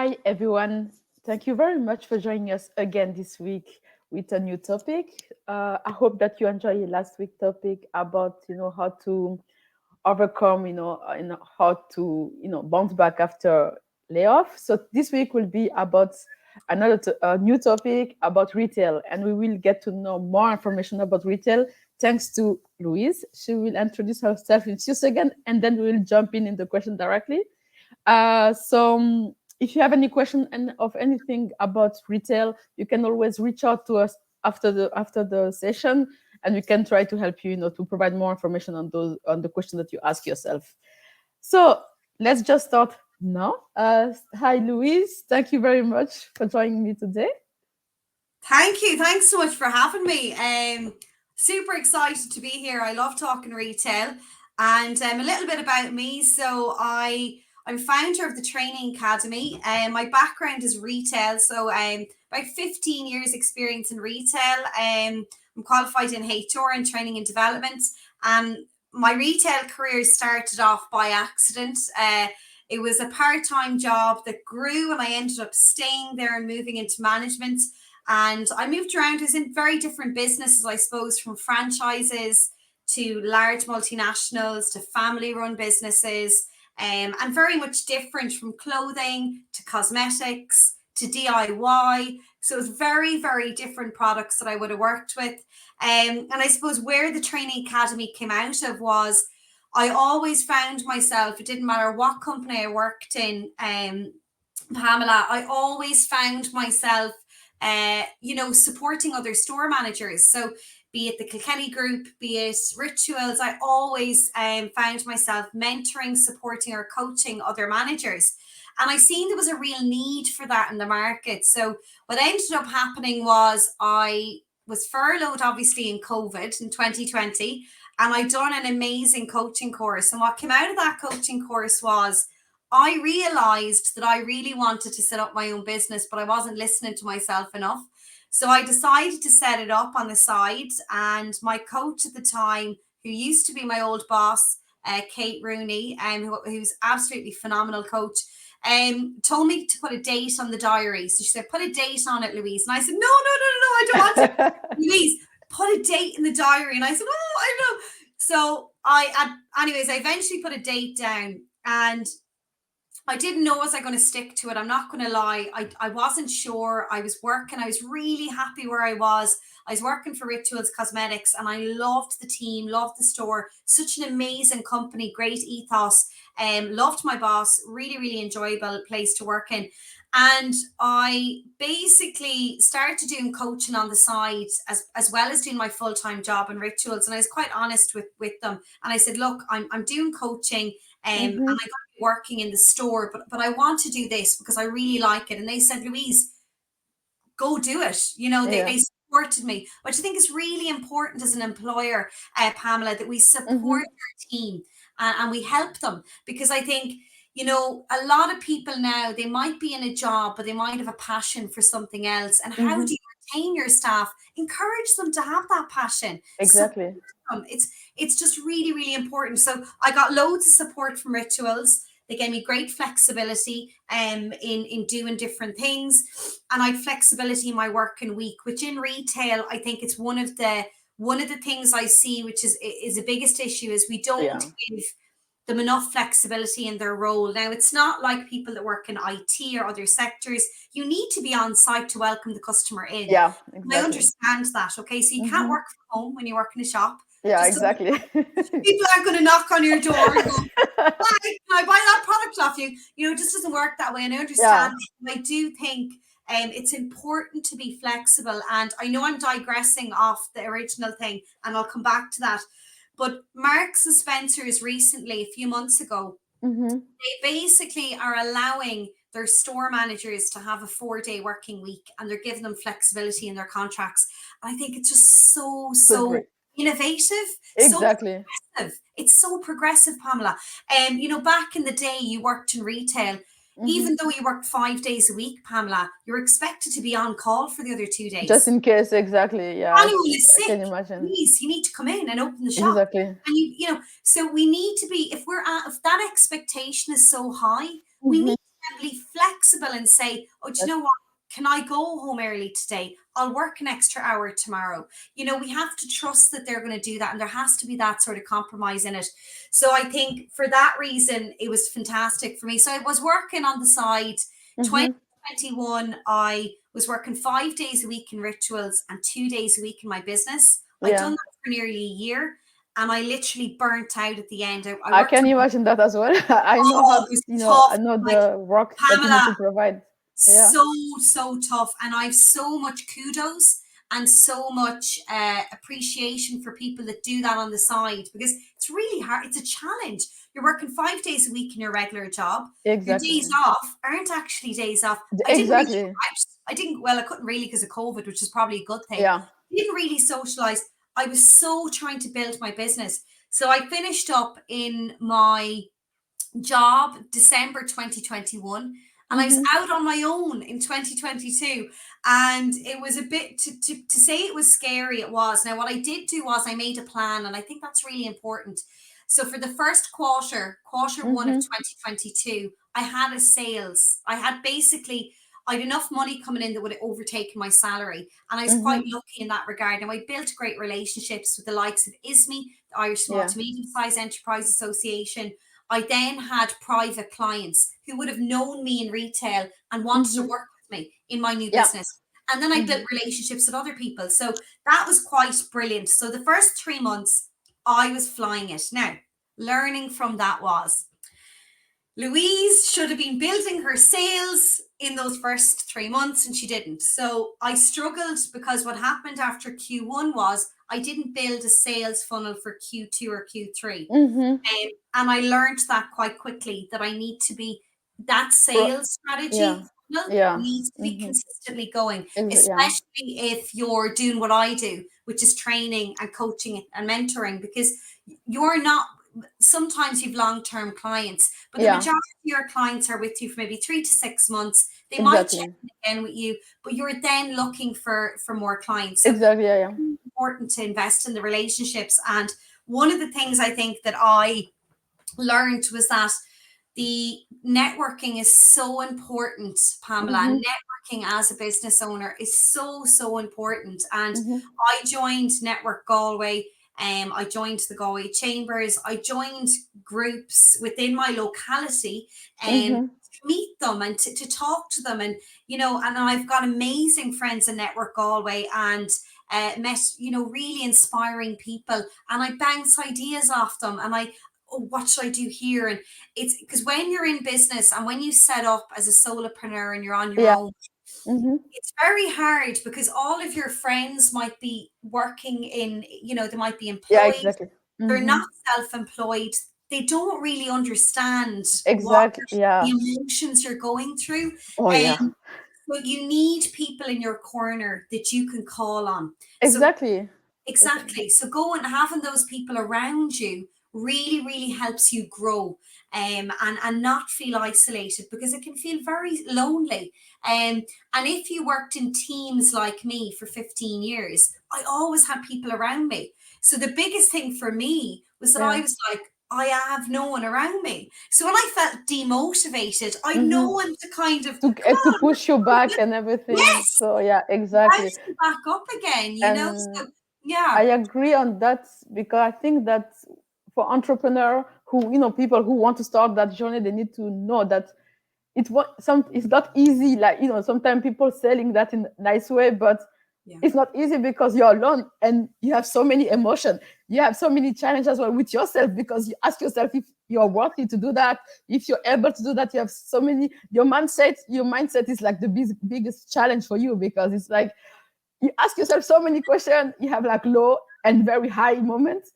Hi, everyone. Thank you very much for joining us again this week with a new topic. I hope that you enjoyed your last week topic about, how to overcome, and how to, bounce back after layoff. So this week will be about a new topic about retail, and we will get to know more information about retail thanks to Louise. She will introduce herself in 2 seconds, and then we will jump in the question directly. If you have any question of anything about retail, you can always reach out to us after the session, and we can try to help you, to provide more information on the question that you ask yourself. So let's just start now. Hi, Louise. Thank you very much for joining me today. Thank you. Thanks so much for having me. Super excited to be here. I love talking retail, and a little bit about me. I'm founder of the Training Academy. My background is retail, so about 15 years experience in retail. I'm qualified in HR and training and development. And my retail career started off by accident. It was a part-time job that grew, and I ended up staying there and moving into management. And I moved around. I was in very different businesses, I suppose, from franchises to large multinationals to family-run businesses, and very much different from clothing to cosmetics to DIY. So it was very, very different products that I would have worked with. And I suppose where the Training Academy came out of was I always found myself, it didn't matter what company I worked in, Pamela, I always found myself supporting other store managers. So be it the Kilkenny Group, be it Rituals, I always found myself mentoring, supporting or coaching other managers. And I seen there was a real need for that in the market. So what ended up happening was I was furloughed, obviously, in COVID in 2020, and I'd done an amazing coaching course. And what came out of that coaching course was I realized that I really wanted to set up my own business, but I wasn't listening to myself enough. So I decided to set it up on the side. And my coach at the time, who used to be my old boss, Kate Rooney, who's absolutely phenomenal coach, told me to put a date on the diary. So she said, put a date on it, Louise. And I said, no, I don't want to. Louise, put a date in the diary. And I said, oh, I don't know. So I eventually put a date down, and I didn't know was I going to stick to it. I'm not going to lie. I wasn't sure. I was working. I was really happy where I was. I was working for Rituals Cosmetics, and I loved the team, loved the store. Such an amazing company, great ethos. Loved my boss. Really, really enjoyable place to work in. And I basically started doing coaching on the side as well as doing my full-time job in Rituals. And I was quite honest with them. And I said, look, I'm doing coaching, and I got working in the store, but I want to do this because I really like it. And they said, Louise, go do it. They supported me, which I think is really important as an employer, Pamela, that we support our team and we help them, because I think, a lot of people now, they might be in a job, but they might have a passion for something else. And how do you retain your staff? Encourage them to have that passion. Exactly. It's just really, really important. So I got loads of support from Rituals. They gave me great flexibility in doing different things, and I had flexibility in my working week, which in retail, I think it's one of the things I see, which is the biggest issue, is we don't give them enough flexibility in their role. Now, it's not like people that work in IT or other sectors. You need to be on site to welcome the customer in. Yeah, exactly. I understand that. Okay, so you can't work from home when you work in a shop. Yeah, exactly. People aren't going to knock on your door and go, hi, can I buy that product off you? It just doesn't work that way. And I understand. I do think it's important to be flexible. And I know I'm digressing off the original thing, and I'll come back to that. But Marks and Spencer's recently, a few months ago, they basically are allowing their store managers to have a 4-day working week, and they're giving them flexibility in their contracts. And I think it's just so innovative. Exactly. So progressive. It's so progressive, Pamela. Back in the day, you worked in retail. Even though you worked 5 days a week, Pamela, you're expected to be on call for the other 2 days. Just in case, exactly. Yeah. Anyone is sick, can you imagine? Please, you need to come in and open the shop. Exactly. And so we need to be, if that expectation is so high, we need to incredibly flexible and say, oh, do you know That's what? Can I go home early today? I'll work an extra hour tomorrow. We have to trust that they're going to do that. And there has to be that sort of compromise in it. So I think for that reason, it was fantastic for me. So I was working on the side. mm-hmm. 2021, I was working 5 days a week in rituals and 2 days a week in my business. I'd done Yeah. that for nearly a year and I literally burnt out at the end. I I worked can from home. imagine that as well. I know Oh, how, it was I tough. know Like, the work that you need Pamela, to provide. Yeah, so tough, and I've so much kudos and so much appreciation for people that do that on the side, because it's really hard. It's a challenge. You're working 5 days a week in your regular job. Your days exactly. off aren't actually days off. I didn't really go Exactly. out. I didn't, well, I couldn't really because of COVID, which is probably a good thing. Yeah. Didn't really socialize. I was so trying to build my business. So I finished up in my job December 2021, and I was Mm-hmm. out on my own in 2022, and it was a bit to say it was scary. It was. Now what I did do was I made a plan, and I think that's really important. So for the first quarter 1 of Mm-hmm. 2022, I had a sales. I had basically, I had enough money coming in that would have overtaken my salary, and I was Mm-hmm. quite lucky in that regard. Now I built great relationships with the likes of ISME, the Irish Small Yeah. to Medium Sized Enterprise Association. I then had private clients who would have known me in retail and wanted to Mm-hmm. work with me in my new Yeah. business. And then I built Mm-hmm. relationships with other people. So that was quite brilliant. So the first 3 months, I was flying it. Now, learning from that was Louise should have been building her sales in those first 3 months and she didn't. So I struggled because what happened after Q1 was I didn't build a sales funnel for Q2 or Q3. Mm-hmm. And I learned that quite quickly, that I need to be, that Pro- sales strategy yeah. funnel Yeah. needs to be Mm-hmm. consistently going, Yeah. especially if you're doing what I do, which is training and coaching and mentoring, because you're not, sometimes you've long-term clients, but the Yeah. majority of your clients are with you for maybe 3 to 6 months. They might check Exactly. in again with you, but you're then looking for more clients. So Exactly. Yeah. Yeah. it's important to invest in the relationships. And one of the things I think that I learned was that the networking is so important, Pamela. Mm-hmm. And networking as a business owner is so important. And Mm-hmm. I joined Network Galway. I joined the Galway Chambers. I joined groups within my locality Mm-hmm. to meet them and to talk to them. And, and I've got amazing friends in Network Galway, and met, really inspiring people. And I bounce ideas off them, and oh, what should I do here? And it's because when you're in business and when you set up as a solopreneur and you're on your Yeah. own, Mm-hmm. it's very hard because all of your friends might be working in, they might be Yeah. employed, Exactly. they're Mm-hmm. not self-employed, they don't really understand what Exactly. the Yeah. emotions you're going through. Oh yeah. And so you need people in your corner that you can call on. So Exactly. Totally. exactly. So going having those people around you really, really helps you grow, and not feel isolated, because it can feel very lonely. And if you worked in teams like me for 15 years, I always had people around me. So the biggest thing for me was that I Yeah. was like, I have no one around me. So when I felt demotivated, I had no Mm-hmm. one to kind of, come To on, push you back and everything. yes, So yeah, right exactly. back up again. And So yeah. I agree on that, because I think that for entrepreneur who, people who want to start that journey, they need to know that it's not easy. Like, sometimes people selling that in a nice way, but Yeah. it's not easy because you're alone and you have so many emotions. You have so many challenges as well with yourself, because you ask yourself if you're worthy to do that, if you're able to do that. You have so many, your mindset is like the biggest challenge for you, because it's like you ask yourself so many questions. You have like low and very high moments.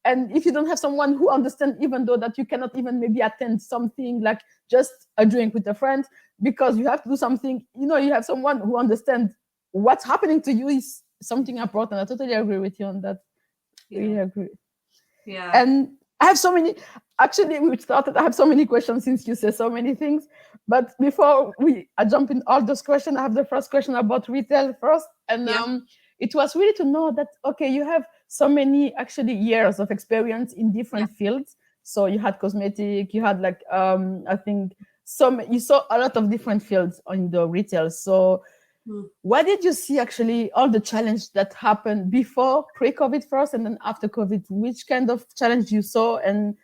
And if you don't have someone who understands, even though that you cannot even maybe attend something like just a drink with a friend, because you have to do something, you have someone who understands what's happening to you is something important. I totally agree with you on that. Yeah. Really agree. Yeah. And I have so many, actually, we started, I have so many questions since you say so many things. But before I jump in all those questions, I have the first question about retail first. And Yeah. it was really to know that, okay, you have so many actually years of experience in Yeah. different fields. So you had cosmetic, you had like, I think you saw a lot of different fields on the retail. So Hmm. what did you see actually all the challenge that happened before pre-COVID first and then after COVID? Which kind of challenge you saw, and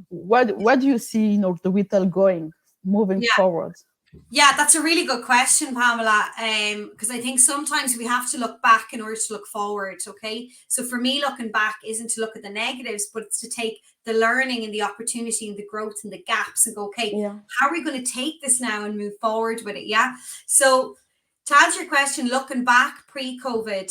what do you see, the retail going moving Yeah. forward? Yeah, that's a really good question, Pamela. Because I think sometimes we have to look back in order to look forward. Okay, so for me, looking back isn't to look at the negatives, but it's to take the learning and the opportunity and the growth and the gaps and go, okay, Yeah. how are we going to take this now and move forward with it? Yeah. So to answer your question, looking back pre-COVID,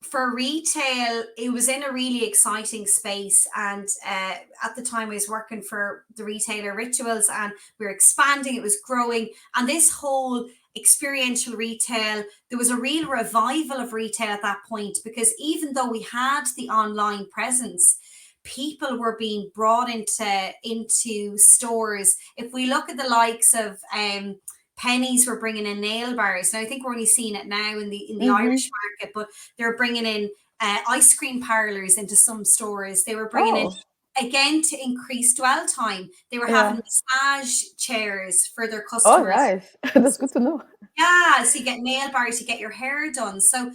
for retail, it was in a really exciting space. And at the time, I was working for the retailer Rituals, and we were expanding, it was growing. And this whole experiential retail, there was a real revival of retail at that point, because even though we had the online presence, people were being brought into stores. If we look at the likes of Pennies were bringing in nail bars. Now I think we're only seeing it now in the Mm-hmm. Irish market, but they're bringing in ice cream parlors into some stores. They were bringing in, Oh, again, to increase dwell time. They were having yeah. massage chairs for their Oh, customers. nice. That's good to know. Yeah, so you get nail bars, you get your hair done. So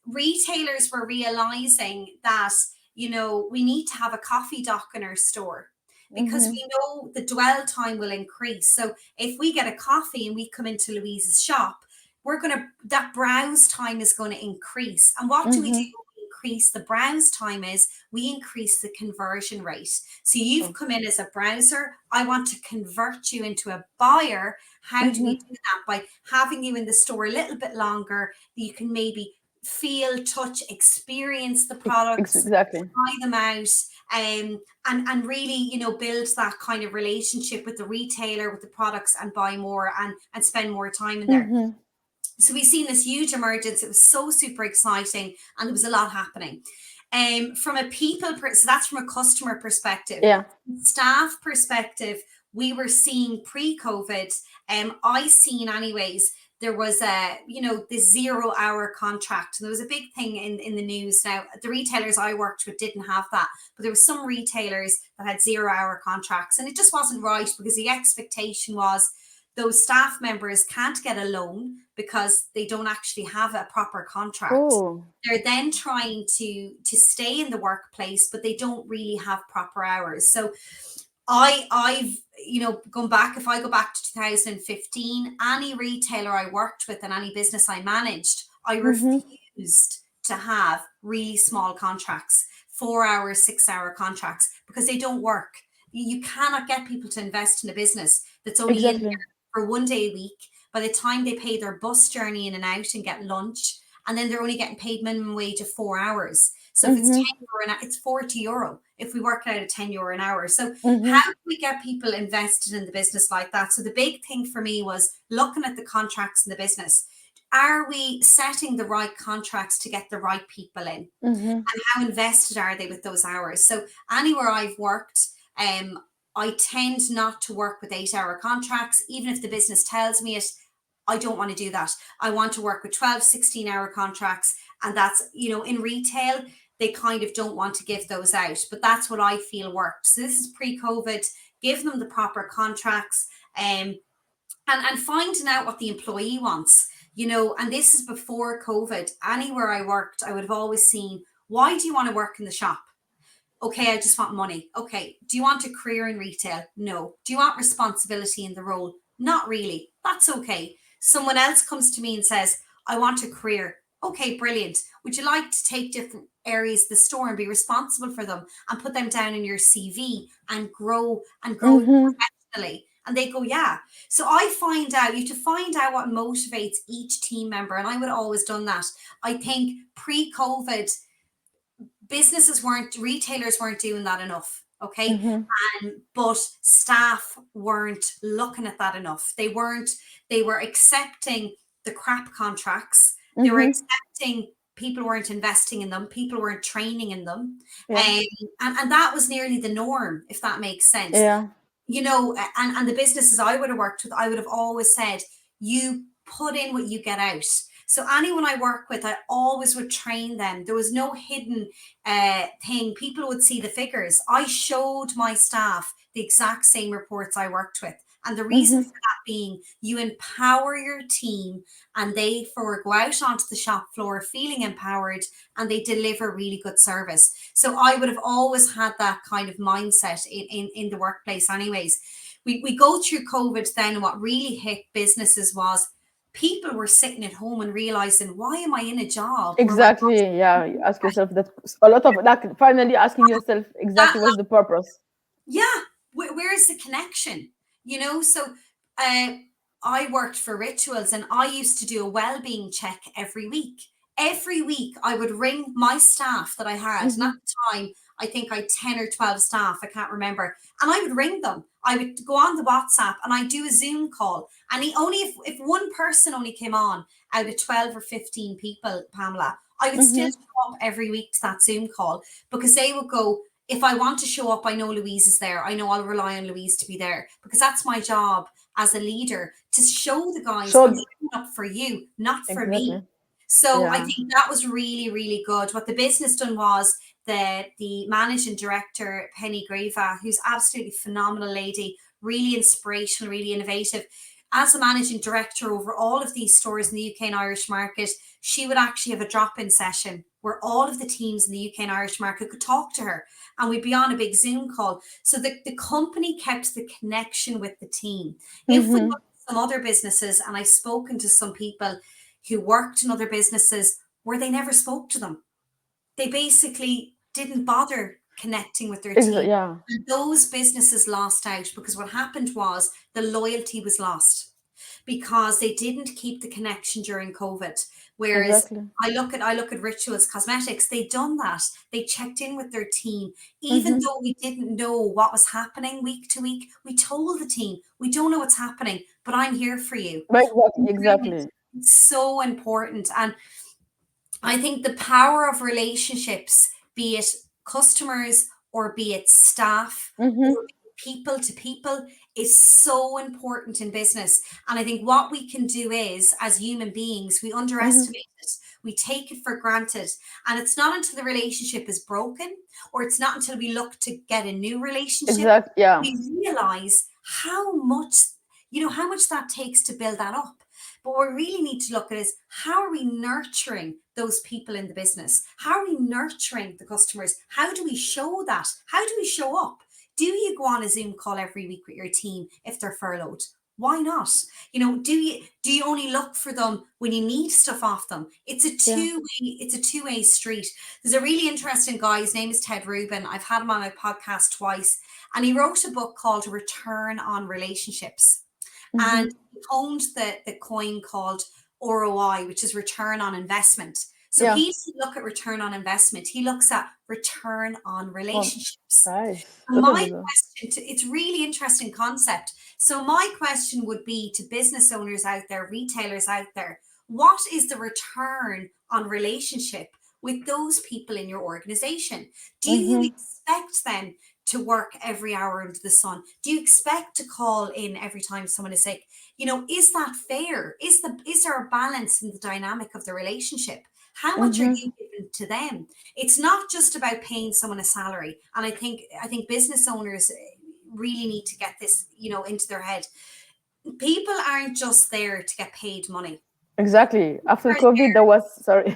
retailers were realizing that, we need to have a coffee dock in our store, because Mm-hmm. we know the dwell time will increase. So if we get a coffee and we come into Louise's shop, that browse time is going to increase. And what do we do Mm-hmm. when we increase the browse time? Is we increase the conversion rate. So you've Oh. come in as a browser, I want to convert you into a buyer. How do we Mm-hmm. do that? By having you in the store a little bit longer. You can maybe feel, touch, experience the products, Exactly. try them out, and really, build that kind of relationship with the retailer, with the products, and buy more and spend more time in there. Mm-hmm. So we've seen this huge emergence. It was so super exciting, and there was a lot happening. From a so that's from a customer perspective. Yeah. Staff perspective, we were seeing pre-COVID. I seen anyways. There was the 0 hour contract, and there was a big thing in the news. Now, the retailers I worked with didn't have that, but there were some retailers that had 0 hour contracts, and it just wasn't right, because the expectation was those staff members can't get a loan because they don't actually have a proper contract. Oh. They're then trying to stay in the workplace, but they don't really have proper hours. So I've gone back. If I go back to 2015, any retailer I worked with and any business I managed, I Mm-hmm. refused to have really small contracts, 4 hour, 6 hour contracts, because they don't work. You cannot get people to invest in a business that's only in Exactly. there for one day a week. By the time they pay their bus journey in and out and get lunch, and then they're only getting paid minimum wage of 4 hours. So if it's Mm-hmm. 10 euro an hour, it's 40 euro if we work it out at 10 euro an hour. So Mm-hmm. how do we get people invested in the business like that? So the big thing for me was looking at the contracts in the business. Are we setting the right contracts to get the right people in? Mm-hmm. And how invested are they with those hours? So anywhere I've worked, I tend not to work with 8 hour contracts. Even if the business tells me it, I don't want to do that. I want to work with 12, 16 hour contracts. And that's, in retail, they kind of don't want to give those out. But that's what I feel worked. So this is pre-COVID. Give them the proper contracts, and finding out what the employee wants. And this is before COVID. Anywhere I worked, I would have always seen, why do you want to work in the shop? Okay, I just want money. Okay. Do you want a career in retail? No. Do you want responsibility in the role? Not really. That's okay. Someone else comes to me and says, I want a career. Okay, brilliant. Would you like to take different areas of the store and be responsible for them and put them down in your CV and grow Mm-hmm. professionally? And they go, yeah. So I find out, you have to find out what motivates each team member. And I would have always done that. I think pre-COVID, retailers weren't doing that enough. Okay. Mm-hmm. But staff weren't looking at that enough. They were accepting the crap contracts. They were Mm-hmm. accepting people weren't investing in them. People weren't training in them. Yeah. Um, and that was nearly the norm, if that makes sense. Yeah. And the businesses I would have worked with, I would have always said, you put in what you get out. So anyone I work with, I always would train them. There was no hidden thing. People would see the figures. I showed my staff the exact same reports I worked with. And the reason Mm-hmm. for that being, you empower your team and they for go out onto the shop floor feeling empowered and they deliver really good service. So I would have always had that kind of mindset in the workplace anyways. We go through COVID then, and what really hit businesses was people were sitting at home and realizing, why am I in a job where my Exactly. Yeah. You ask yourself that a lot of like finally asking yourself that exactly what's the purpose. yeah, where's the connection? So uh, I worked for Rituals and I used to do a well-being check every week. Every week I would ring my staff that I had, and Mm-hmm. at the time I think I had 10 or 12 staff, I can't remember, and I would ring them. I would go on the WhatsApp and I'd do a Zoom call, and only if one person only came on out of 12 or 15 people, Pamela, I would still Mm-hmm. show up every week to that Zoom call, because they would go, if I want to show up, I know Louise is there. I know I'll rely on Louise to be there, because that's my job as a leader, to show the guys I'm So showing up for you, not for me. exactly. So I Yeah. think that was really, really good. What the business done was the managing director, Penny Grava, who's absolutely phenomenal lady, really inspirational, really innovative. As a managing director over all of these stores in the UK and Irish market, she would actually have a drop-in session where all of the teams in the UK and Irish market could talk to her, and we'd be on a big Zoom call. So the company kept the connection with the team. If we Mm-hmm. look at some other businesses, and I've spoken to some people who worked in other businesses where they never spoke to them, they basically didn't bother connecting with their team. Yeah. And those businesses lost out, because what happened was the loyalty was lost because they didn't keep the connection during COVID. Whereas Exactly. I look at Rituals Cosmetics, they done that. They checked in with their team. Even Mm-hmm. though we didn't know what was happening week to week, we told the team, we don't know what's happening, but I'm here for you. Right. Exactly. It's so important. And I think the power of relationships, be it customers or be it staff Mm-hmm. or people to people, is so important in business. And I think what we can do is, as human beings, we Mm-hmm. underestimate it. We take it for granted. And it's not until the relationship is broken, or it's not until we look to get a new relationship, Exact. Yeah. we realize how much that takes to build that up. But what we really need to look at is, how are we nurturing those people in the business? How are we nurturing the customers? How do we show that? How do we show up? Do you go on a Zoom call every week with your team if they're furloughed? Why not? Do you only look for them when you need stuff off them? Yeah. It's a two-way street. There's a really interesting guy, his name is Ted Rubin. I've had him on my podcast twice, and he wrote a book called Return on Relationships. Mm-hmm. And he owned the coin called ROI, which is return on investment. So Yeah. he doesn't look at return on investment, he looks at return on Oh, relationships. nice. And my Totally. Though. question to it's really interesting concept. So my question would be to business owners out there, retailers out there, what is the return on relationship with those people in your organization? Do you Mm-hmm. expect them to work every hour under the sun? Do you expect to call in every time someone is sick? Is that fair? Is there a balance in the dynamic of the relationship? How much are Mm-hmm. you giving to them? It's not just about paying someone a salary. And I think business owners really need to get this, into their head. People aren't just there to get paid money. Exactly. After They're COVID, there was sorry.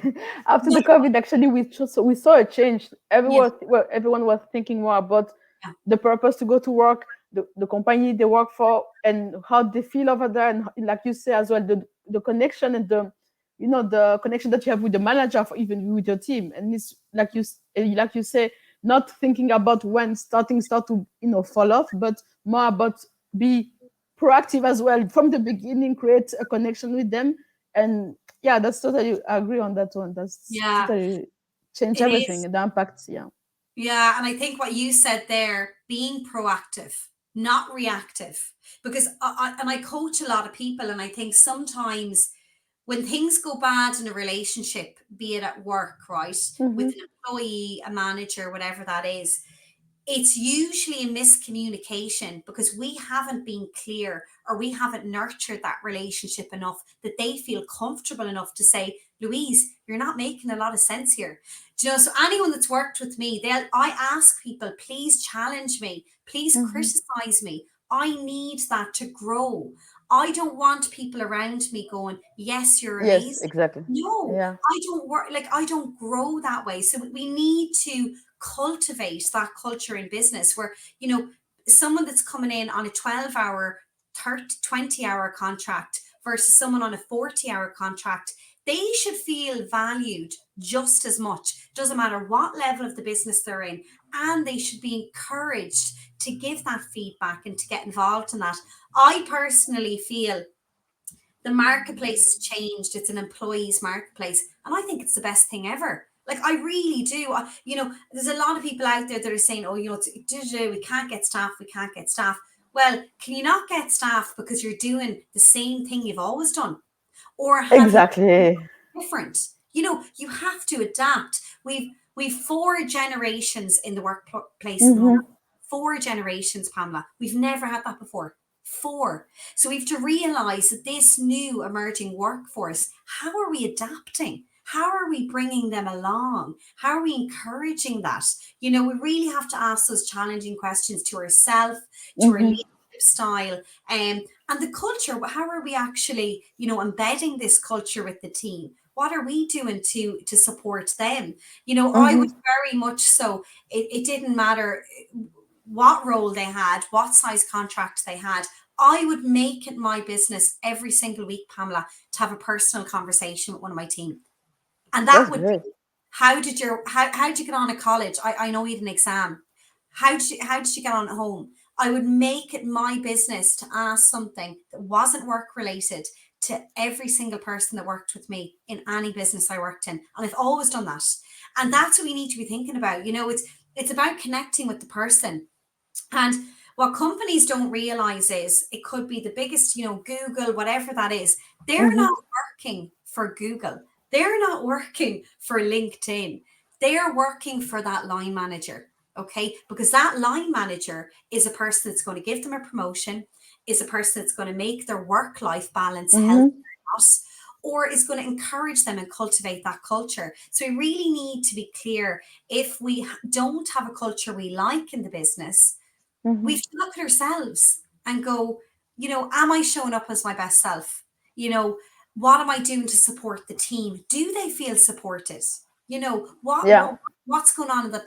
After there. the COVID, actually, we saw a change. Yes. Everyone was thinking more about Yeah. the purpose to go to work, the company they work for, and how they feel over there, and like you say as well, the connection and the connection that you have with the manager, for even with your team, and it's like you say, not thinking about when start to fall off, but more about be proactive as well from the beginning, create a connection with them. And yeah, that's totally I agree on that one. That's Yeah. totally change It everything, is. the impact. Yeah. Yeah. And I think what you said there, being proactive, not reactive, because I coach a lot of people, and I think sometimes when things go bad in a relationship, be it at work, right, with Mm-hmm. an employee, a manager, whatever that is, it's usually a miscommunication because we haven't been clear, or we haven't nurtured that relationship enough that they feel comfortable enough to say, Louise, you're not making a lot of sense here. So anyone that's worked with me, I ask people, please challenge me, please Mm-hmm. criticize me. I need that to grow. I don't want people around me going, yes, you're Yes, amazing. exactly. No, Yeah. I don't work, like, I don't grow that way. So we need to cultivate that culture in business where, someone that's coming in on a 12-hour, 30, 20-hour contract versus someone on a 40-hour contract, they should feel valued just as much. Doesn't matter what level of the business they're in. And they should be encouraged to give that feedback and to get involved in that. I personally feel the marketplace has changed. It's an employees marketplace. And I think it's the best thing ever. Like, I really do. There's a lot of people out there that are saying, oh, we can't get staff, we can't get staff. Well, can you not get staff because you're doing the same thing you've always done? Or have you Exactly. different? You have to adapt. We've four generations in the workplace at the moment. Mm-hmm. Four generations, Pamela. We've never had that before. Four. So we have to realize that this new emerging workforce, how are we adapting? How are we bringing them along? How are we encouraging that? We really have to ask those challenging questions to ourselves, to our Mm-hmm. leadership style, and the culture. How are we actually, embedding this culture with the team? What are we doing to support them? I Mm-hmm. would very much so. It didn't matter what role they had, what size contract they had. I would make it my business every single week, Pamela, to have a personal conversation with one of my team. And that That's would great. be, how did you get on at college? I know you had an exam. How did you get on at home? I would make it my business to ask something that wasn't work related to every single person that worked with me in any business I worked in. And I've always done that. And that's what we need to be thinking about. It's about connecting with the person. And what companies don't realize is it could be the biggest, Google, whatever that is, they're Mm-hmm. not working for Google. They're not working for LinkedIn. They're working for that line manager. Okay. Because that line manager is a person that's going to give them a promotion, is a person that's going to make their work life balance healthy Mm-hmm. or not, or is going to encourage them and cultivate that culture. So we really need to be clear, if we don't have a culture we like in the business, we Mm-hmm. have to look at ourselves and go, am I showing up as my best self? You know, what am I doing to support the team? Do they feel supported? Yeah. What's going on in that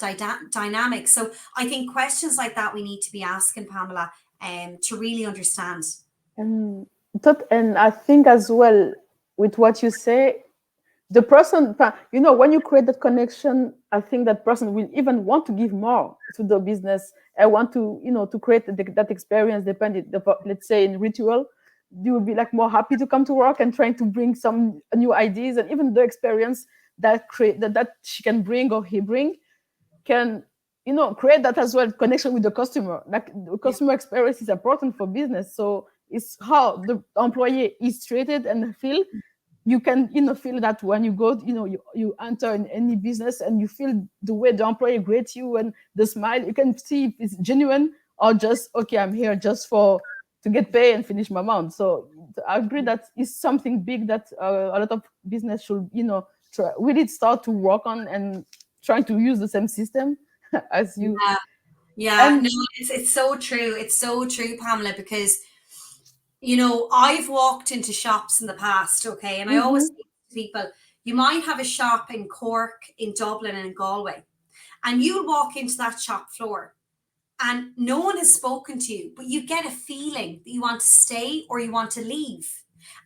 dynamic? So I think questions like that we need to be asking, Pamela, to really understand. And and I think as well with what you say, the person, when you create that connection, I think that person will even want to give more to the business and want to, to create that experience. Depending, let's say in ritual, you will be like more happy to come to work and trying to bring some new ideas, and even the experience that she can bring or he bring can, create that as well connection with the customer. Like the Yeah. customer experience is important for business, so it's how the employee is treated and feel. You can, feel that when you go, you enter in any business and you feel the way the employee greets you and the smile. You can see if it's genuine or just, okay, I'm here just for to get paid and finish my month. So I agree that is something big that a lot of business should, really start to work on, and trying to use the same system as you. Yeah. Yeah. No, And it's so true. It's so true, Pamela, because I've walked into shops in the past, okay, and I always mm-hmm, say to people, you might have a shop in Cork, in Dublin, and in Galway, and you'll walk into that shop floor and no one has spoken to you, but you get a feeling that you want to stay or you want to leave.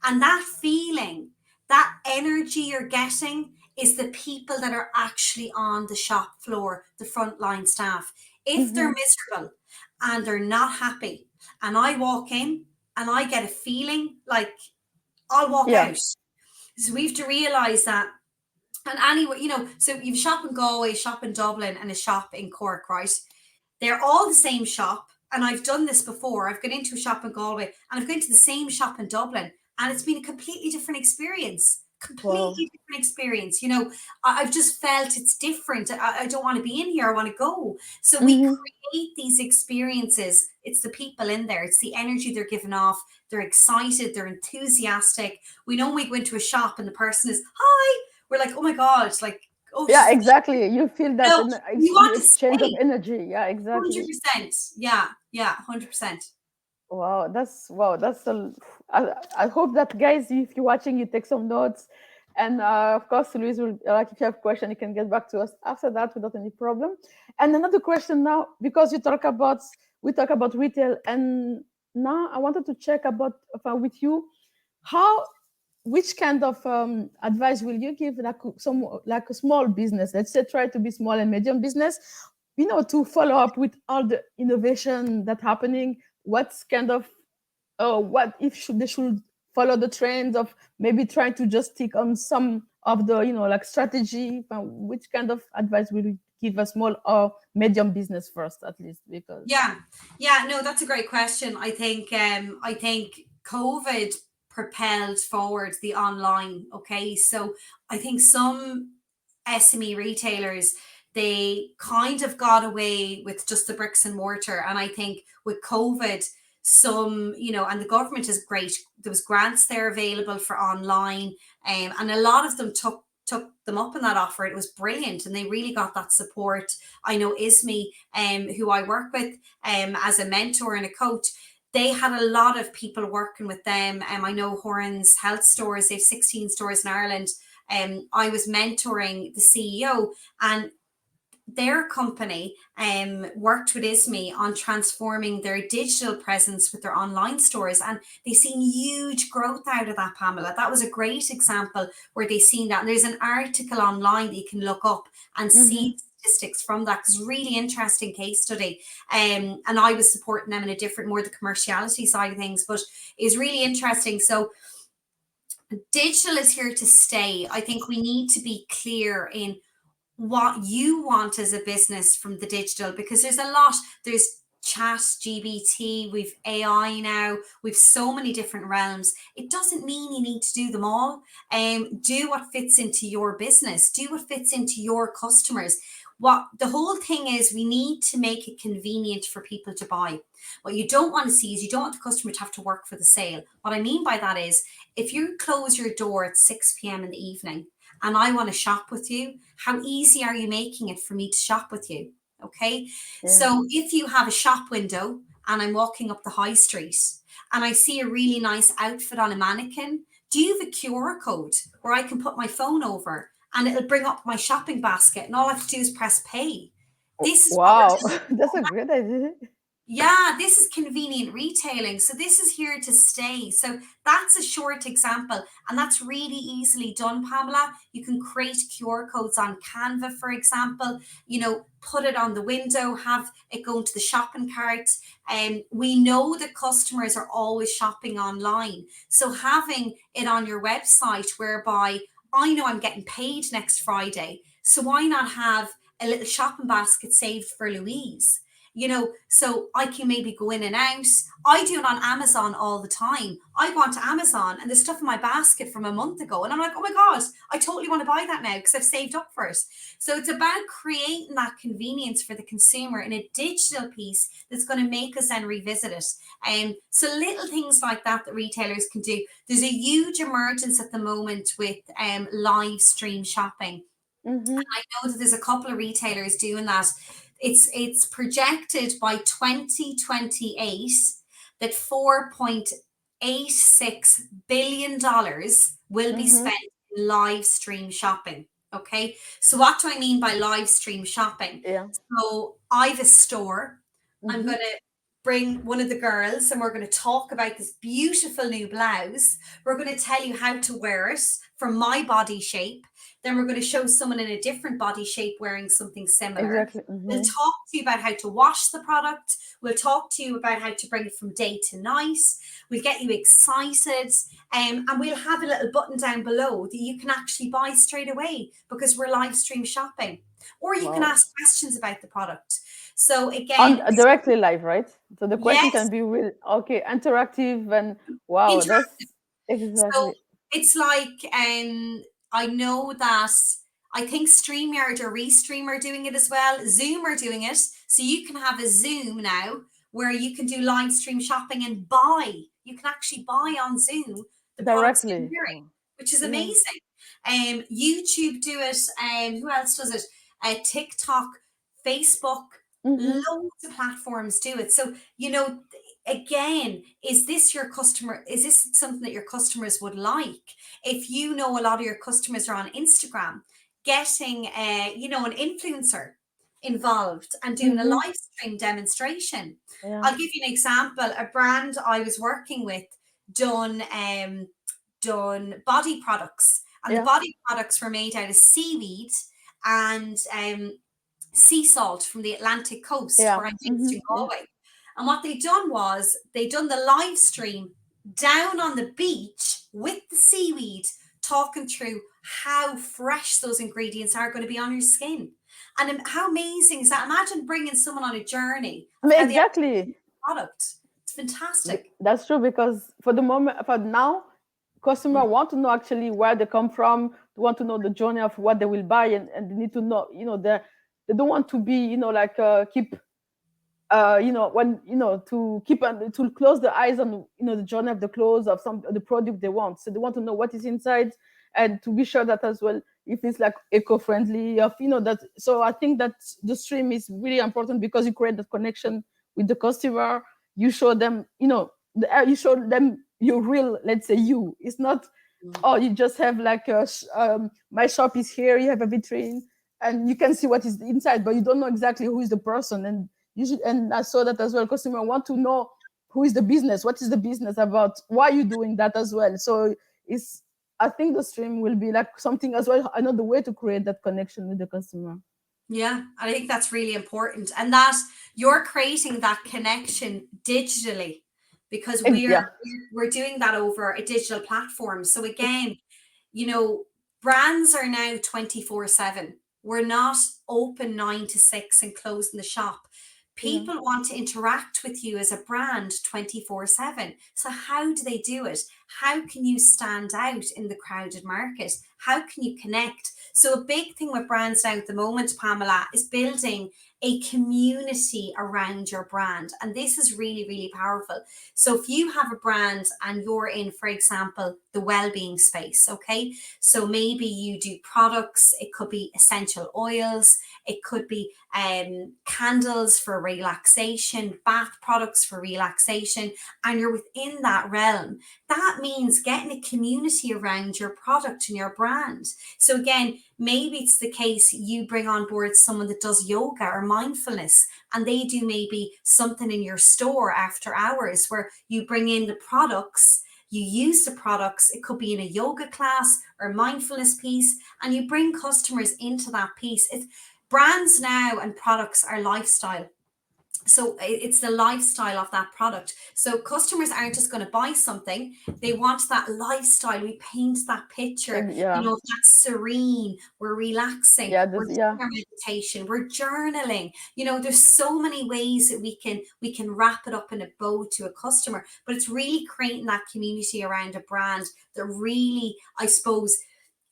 And that feeling, that energy you're getting is the people that are actually on the shop floor, the frontline staff. If they're mm-hmm, miserable and they're not happy, and I walk in and I get a feeling like I'll walk yeah, out. So we have to realize that. And anyway, so you've a shop in Galway, a shop in Dublin, and a shop in Cork, right? They're all the same shop. And I've done this before. I've gone into a shop in Galway and I've gone to the same shop in Dublin. And it's been a completely different experience. well, Completely different experience. I've just felt it's different. I don't want to be in here. I want to go. So we mm-hmm, create these experiences. It's the people in there, it's the energy they're giving off. They're excited, they're enthusiastic. We know when we go into a shop and the person is, hi, we're like, oh my God, it's like, oh, yeah, she's exactly, you feel that, no, and you it's the want to exchange of stay. energy. Yeah, exactly. 100%. Yeah, yeah, 100%. Wow, that's a. I hope that guys, if you're watching, you take some notes, and of course, Louise will like if you have question, you can get back to us after that without any problem. And another question now, because we talk about retail, and now I wanted to check about with you how which kind of advice will you give like like a small business, let's say try to be small and medium business, to follow up with all the innovation that happening, what's kind of what if they should follow the trends of maybe trying to just stick on some of the like strategy, which kind of advice will you give a small or medium business first at least, because Yeah, yeah, no, that's a great question. I think COVID propelled forward the online. Okay, so I think some SME retailers, they kind of got away with just the bricks and mortar, and I think with COVID, some, and the government is great. There was grants there available for online, and a lot of them took them up on that offer. It was brilliant, and they really got that support. I know Isme, who I work with as a mentor and a coach, they had a lot of people working with them. I know Horan's Health Stores, they have 16 stores in Ireland. I was mentoring the CEO, and their company worked with Isme on transforming their digital presence with their online stores, and they've seen huge growth out of that, Pamela. That was a great example where they've seen that. And there's an article online that you can look up and see mm-hmm. statistics from that, because really interesting case study. And I was supporting them in a different, more the commerciality side of things, but it's really interesting. So digital is here to stay. I think we need to be clear in what you want as a business from the digital, because there's a lot. There's chat GBT, we've AI now, we've so many different realms. It doesn't mean you need to do them all. Do what fits into your business, do what fits into your customers. What the whole thing is, we need to make it convenient for people to buy. What you don't want to see is, you don't want the customer to have to work for the sale. What I mean by that is, if you close your door at 6 p.m. in the evening and I want to shop with you, how easy are you making it for me to shop with you? Okay. Yeah, So if you have a shop window and I'm walking up the high street and I see a really nice outfit on a mannequin, do you have a QR code where I can put my phone over and it'll bring up my shopping basket and all I have to do is press pay? This is what wow. we're doing. That's a great idea. Yeah, this is convenient retailing. So this is here to stay. So that's a short example. And that's really easily done, Pamela. You can create QR codes on Canva, for example, put it on the window, have it go into the shopping cart. And we know that customers are always shopping online. So having it on your website whereby I know I'm getting paid next Friday. So why not have a little shopping basket saved for Louise? So I can maybe go in and out. I do it on Amazon all the time. I go onto Amazon and there's stuff in my basket from a month ago. And I'm like, oh my God, I totally want to buy that now because I've saved up for it. So it's about creating that convenience for the consumer in a digital piece that's going to make us then revisit it. So little things like that retailers can do. There's a huge emergence at the moment with live stream shopping. Mm-hmm. I know that there's a couple of retailers doing that. It's projected by 2028 that $4.86 billion will be Mm-hmm. spent in live stream shopping. Okay. So what do I mean by live stream shopping? Yeah. So I've a store. I'm Mm-hmm. going to bring one of the girls and we're going to talk about this beautiful new blouse. We're going to tell you how to wear it from my body shape. Then we're going to show someone in a different body shape wearing something similar. Exactly. We'll Mm-hmm. talk to you about how to wash the product. We'll talk to you about how to bring it from day to night. We'll get you excited. And we'll have a little button down below that you can actually buy straight away because we're live stream shopping. Or you can Wow. ask questions about the product. So On again, directly live, right? So the question can yes, be real, okay, interactive, and wow, interactive. that's So exactly it's like, I know that I think StreamYard or Restream are doing it as well. Zoom are doing it. So you can have a Zoom now where you can do live stream shopping and buy. You can actually buy on Zoom the products you're directly. wearing, Oh, which is yeah. amazing. YouTube do it. Who else does it? TikTok, Facebook, Mm-hmm. loads of platforms do it. So, again, is this your customer? Is this something that your customers would like? If you know a lot of your customers are on Instagram, getting an influencer involved and doing a Mm-hmm. live stream demonstration. Yeah. I'll give you an example. A brand I was working with done done body products, and the Yeah. body products were made out of seaweed and sea salt from the Atlantic coast Yeah. where I'm based Mm-hmm. in Yeah. Galway. And what they done was they done the live stream down on the beach with the seaweed, talking through how fresh those ingredients are going to be on your skin. And how amazing is that? Imagine bringing someone on a journey I of mean, how they actually exactly. use the product. It's fantastic. That's true because for the moment, for now, customer Mm. want to know actually where they come from. They want to know the journey of what they will buy, and they need to know. They don't want to be like keep when to keep to close the eyes on the journey of the clothes of some the product they want. So they want to know what is inside, and to be sure that as well if it's like eco-friendly of that. So I think that the stream is really important because you create that connection with the customer. You show them you show them your real, let's say, you. It's not, Mm. oh, you just have like my shop is here, you have a vitrine and you can see what is inside, but you don't know exactly who is the person. And you should, and I saw that as well, customer want to know who is the business, what is the business about, why are you doing that as well. So it's, I think the stream will be like something as well, another way to create that connection with the customer. Yeah, I think that's really important. And that you're creating that connection digitally because we're Yeah. we're doing that over a digital platform. So again, you know, brands are now 24/7. We're not open 9 to 6 and closing the shop. Yeah. People want to interact with you as a brand 24/7. So, how do they do it? How can you stand out in the crowded market? How can you connect? So, a big thing with brands now at the moment, Pamela, is building a community around your brand. And this is really, really powerful. So, if you have a brand and you're in, for example, the well-being space, okay? So maybe you do products, it could be essential oils, it could be candles for relaxation, bath products for relaxation, and you're within that realm. That means getting a community around your product and your brand. So again, maybe it's the case you bring on board someone that does yoga or mindfulness, and they do maybe something in your store after hours where you bring in the products, you use the products, it could be in a yoga class or mindfulness piece, and you bring customers into that piece. It's brands now and products are lifestyle. So it's the lifestyle of that product. So customers aren't just going to buy something, they want that lifestyle. We paint that picture, Yeah. that's serene, we're relaxing, Yeah. we're This. doing Yeah. our meditation, we're journaling. There's so many ways that we can wrap it up in a bow to a customer, but it's really creating that community around a brand that really, I suppose,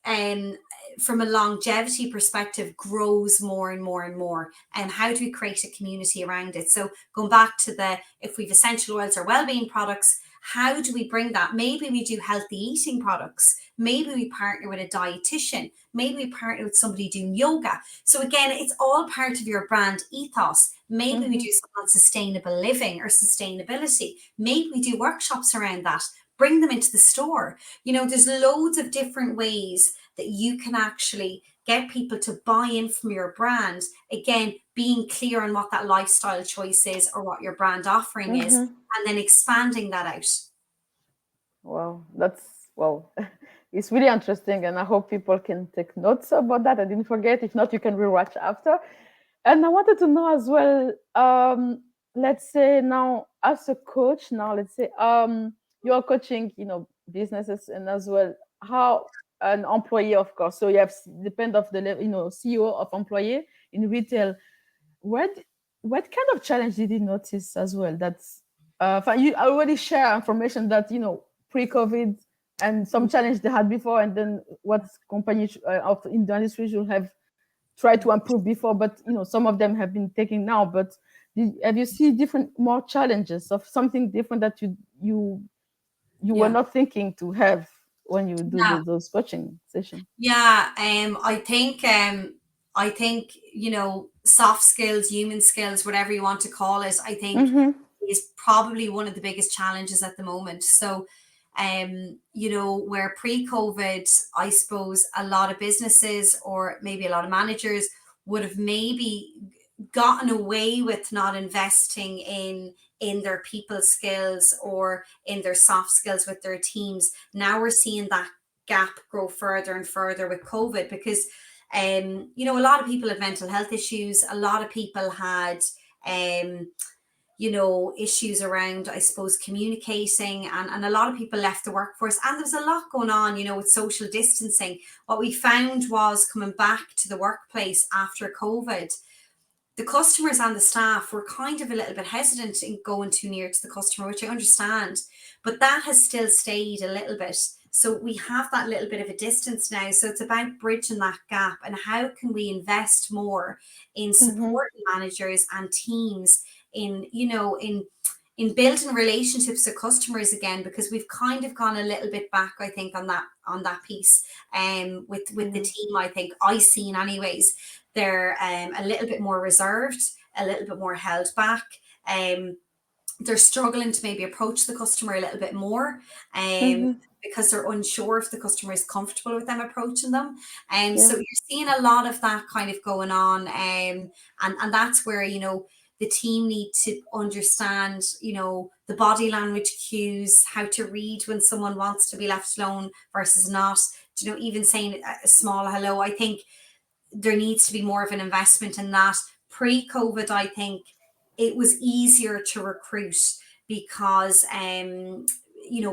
um, from a longevity perspective, grows more and more and more. And how do we create a community around it? So going back to if we've essential oils or well-being products, how do we bring that? Maybe we do healthy eating products. Maybe we partner with a dietitian. Maybe we partner with somebody doing yoga. So again, it's all part of your brand ethos. Maybe we Mm-hmm. do something on sustainable living or sustainability. Maybe we do workshops around that. Bring them into the store. There's loads of different ways that you can actually get people to buy in from your brand. Again, being clear on what that lifestyle choice is or what your brand offering is, Mm-hmm. and then expanding that out. Wow, that's wow. It's really interesting, and I hope people can take notes about that. I didn't forget. If not, you can rewatch after. And I wanted to know as well. Let's say now, as a coach, now let's say you're coaching, businesses, and as well how an employee, of course. So you have depend of the CEO of employee in retail. What what kind of challenge did you notice as well? That's you already share information that pre-COVID and some challenge they had before, and then what companies of in the industry should have tried to improve before, but some of them have been taking now. But have you seen different more challenges of something different that you were Yeah. not thinking to have when you do Yeah. those coaching session? Yeah. I think, soft skills, human skills, whatever you want to call it, I think Mm-hmm. is probably one of the biggest challenges at the moment. So, where pre-COVID, I suppose a lot of businesses or maybe a lot of managers would have maybe gotten away with not investing in their people skills or in their soft skills with their teams. Now we're seeing that gap grow further and further with COVID because a lot of people had mental health issues, a lot of people had um issues around, I suppose, communicating, and a lot of people left the workforce, and there was a lot going on, with social distancing. What we found was coming back to the workplace after COVID, the customers and the staff were kind of a little bit hesitant in going too near to the customer, which I understand, but that has still stayed a little bit. So we have that little bit of a distance now. So it's about bridging that gap and how can we invest more in Mm-hmm. supporting managers and teams in, in building relationships with customers again, because we've kind of gone a little bit back, I think, on that piece. With the Yeah. team, I think I seen anyways, they're a little bit more reserved, a little bit more held back. Um, they're struggling to maybe approach the customer a little bit more, Mm-hmm. because they're unsure if the customer is comfortable with them approaching them. And Yeah. so you're seeing a lot of that kind of going on. And that's where, the team need to understand, the body language cues, how to read when someone wants to be left alone versus not, even saying a small hello. I think there needs to be more of an investment in that. Pre-COVID, I think it was easier to recruit because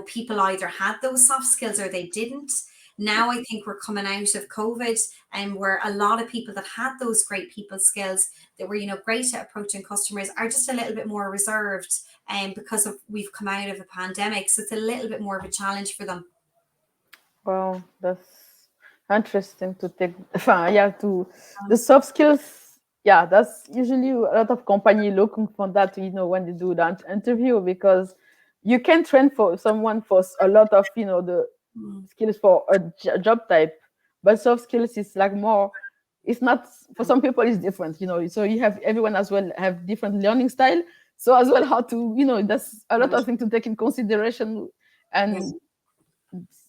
people either had those soft skills or they didn't. Now I think we're coming out of COVID, and where a lot of people that had those great people skills that were, great at approaching customers are just a little bit more reserved, and because of we've come out of a pandemic, so it's a little bit more of a challenge for them. Wow, that's interesting to take. Yeah, to the soft skills. Yeah, that's usually a lot of company looking for that. When they do that interview, because you can train for someone for a lot of the Mm, skills for a job type, but soft skills is like more. It's not for some people. It's different. So you have everyone as well have different learning style. So as well how to that's a lot mm, of things to take in consideration, yeah, and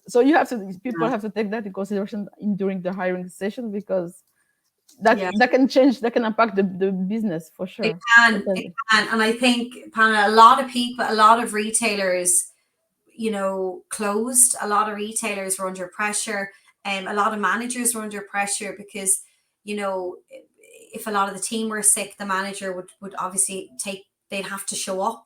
so you have to people yeah, have to take that in consideration during the hiring session, because yeah. that can change, that can impact the business for It sure. can, it Totally. can. And I think, Pamela, a lot of people, a lot of retailers, closed. A lot of retailers were under pressure. A lot of managers were under pressure because, you know, if a lot of the team were sick, the manager would obviously they'd have to show up,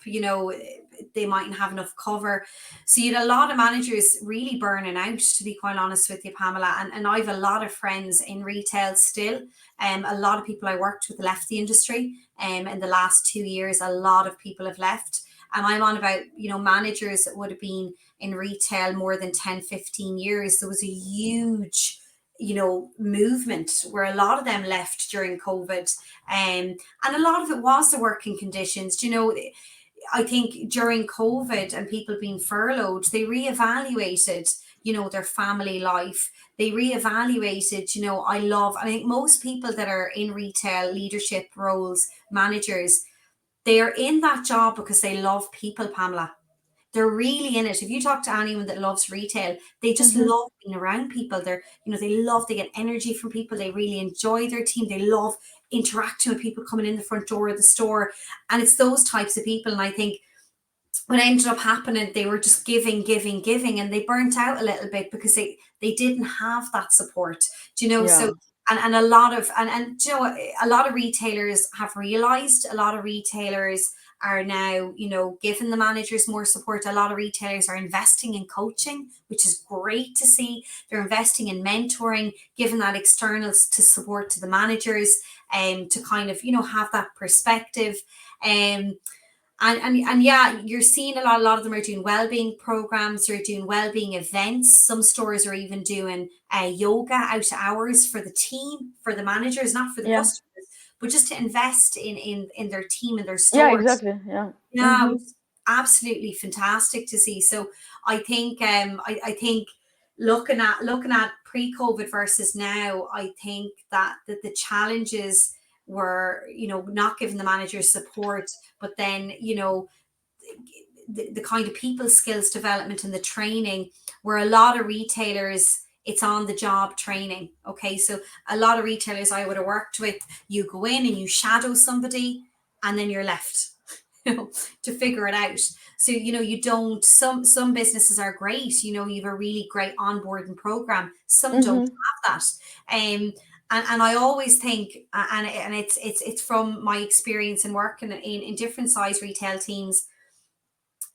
they mightn't have enough cover. So you had a lot of managers really burning out, to be quite honest with you, Pamela. And I've a lot of friends in retail still. A lot of people I worked with left the industry. In the last 2 years, a lot of people have left. And I'm on about, managers that would have been in retail more than 10, 15 years. There was a huge, movement where a lot of them left during COVID. And a lot of it was the working conditions. I think during COVID and people being furloughed, they reevaluated, their family life. They reevaluated, I think most people that are in retail leadership roles, managers, they are in that job because they love people, Pamela. They're really in it. If you talk to anyone that loves retail, they just Mm-hmm. love being around people. They get energy from people. They really enjoy their team. They love interacting with people coming in the front door of the store. And it's those types of people. And I think what ended up happening, they were just giving, giving, giving, and they burnt out a little bit because they didn't have that support. Do you know? Yeah. So and a lot of and do you know what, a lot of retailers have realized, a lot of retailers are now, giving the managers more support. A lot of retailers are investing in coaching, which is great to see. They're investing in mentoring, giving that externals to support to the managers, to kind of, have that perspective. Um, and yeah, you're seeing a lot of them are doing well-being programs, they're doing well-being events. Some stores are even doing yoga out of hours for the team, for the managers, not for the Yeah. customers, but just to invest in their team and their Yeah. stores. Exactly. Yeah. Yeah, Mm-hmm. which is absolutely fantastic to see. So I think I think looking at pre-COVID versus now, I think that the challenges were, not giving the managers support, but then, the kind of people skills development and the training, where a lot of retailers, it's on the job training. Okay, so a lot of retailers I would have worked with, you go in and you shadow somebody and then you're left you know, to figure it out. So you don't, some businesses are great, you have a really great onboarding program. Some don't Mm-hmm. have that. And I always think, and it's from my experience in working in different size retail teams,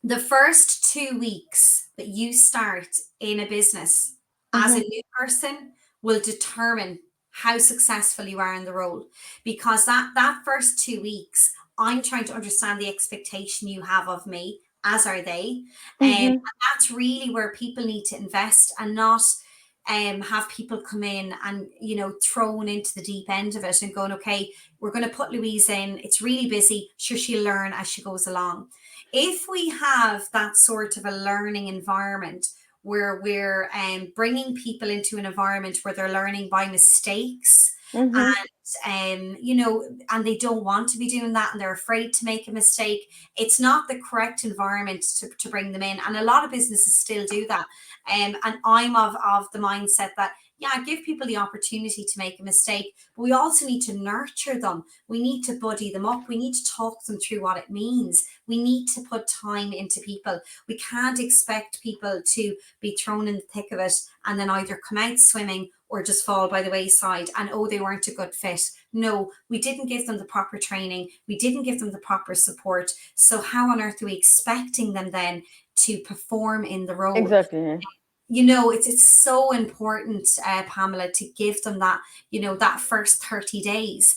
the first 2 weeks that you start in a business as a Mm-hmm. new person will determine how successful you are in the role, because that first 2 weeks, I'm trying to understand the expectation you have of me, as are they. And Mm-hmm. that's really where people need to invest, and not have people come in and thrown into the deep end of it and going, okay, we're going to put Louise in, it's really busy, sure, she'll learn as she goes along. If we have that sort of a learning environment where we're bringing people into an environment where they're learning by mistakes, Mm-hmm. and they don't want to be doing that and they're afraid to make a mistake, it's not the correct environment to bring them in. And a lot of businesses still do that. And I'm of the mindset that, yeah, give people the opportunity to make a mistake, but we also need to nurture them. We need to buddy them up. We need to talk them through what it means. We need to put time into people. We can't expect people to be thrown in the thick of it and then either come out swimming or just fall by the wayside and, oh, they weren't a good fit. No, we didn't give them the proper training. We didn't give them the proper support. So how on earth are we expecting them then to perform in the role? Exactly. It's so important, Pamela, to give them that, that first 30 days.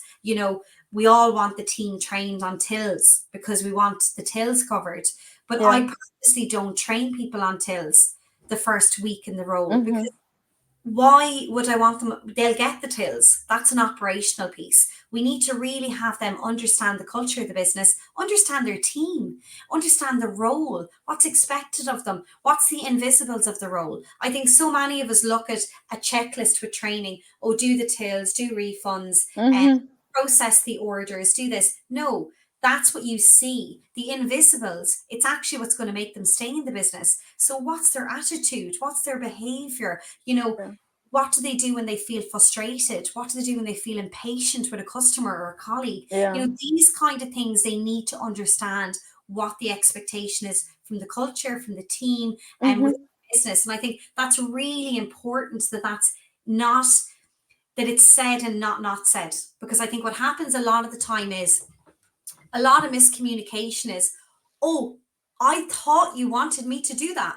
We all want the team trained on tills because we want the tills covered. But I Yeah. purposely don't train people on tills the first week in the role, Mm-hmm. because why would I want them? They'll get the tills. That's an operational piece. We need to really have them understand the culture of the business, understand their team, understand the role, what's expected of them, what's the invisibles of the role. I think so many of us look at a checklist with training. Oh, do the tills, do refunds, and Mm-hmm. process the orders, do this. No, that's what you see. The invisibles, it's actually what's going to make them stay in the business. So what's their attitude? What's their behavior? Yeah. What do they do when they feel frustrated? What do they do when they feel impatient with a customer or a colleague? Yeah. These kind of things, they need to understand what the expectation is from the culture, from the team, and with Mm-hmm. the business. And I think that's really important, that that's not, that it's said and not said. Because I think what happens a lot of the time is, a lot of miscommunication is, oh, I thought you wanted me to do that.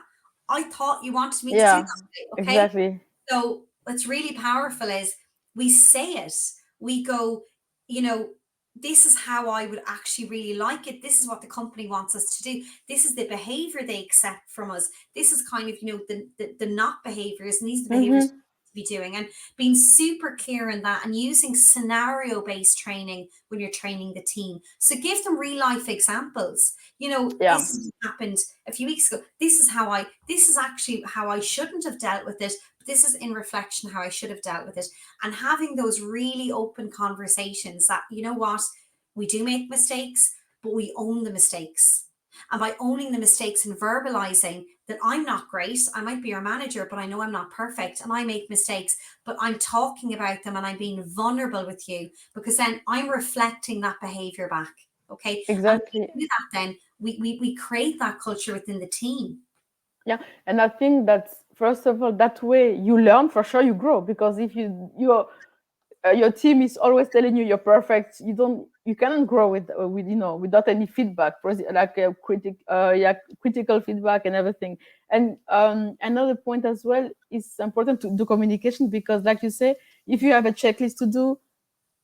I thought you wanted me to do Yeah. that. Okay. Exactly. So what's really powerful is we say it. We go, you know, this is how I would actually really like it. This is what the company wants us to do. This is the behavior they accept from us. This is kind of, the not behaviors, and these are the behaviors Mm-hmm. to be doing, and being super clear in that, and using scenario based training when you're training the team. So give them real life examples. Yeah. This has happened a few weeks ago. This is actually how I shouldn't have dealt with it. This is in reflection how I should have dealt with it. And having those really open conversations that, we do make mistakes, but we own the mistakes. And by owning the mistakes and verbalizing that I'm not great, I might be your manager, but I know I'm not perfect and I make mistakes, but I'm talking about them and I'm being vulnerable with you, because then I'm reflecting that behavior back. Okay. And Exactly. we do that, then we create that culture within the team. Yeah, and I think that first of all, that way you learn for sure, you grow, because if your team is always telling you you're perfect, you cannot grow with without any feedback, like yeah, critical feedback and everything. And another point as well is important to do communication, because like you say, if you have a checklist to do,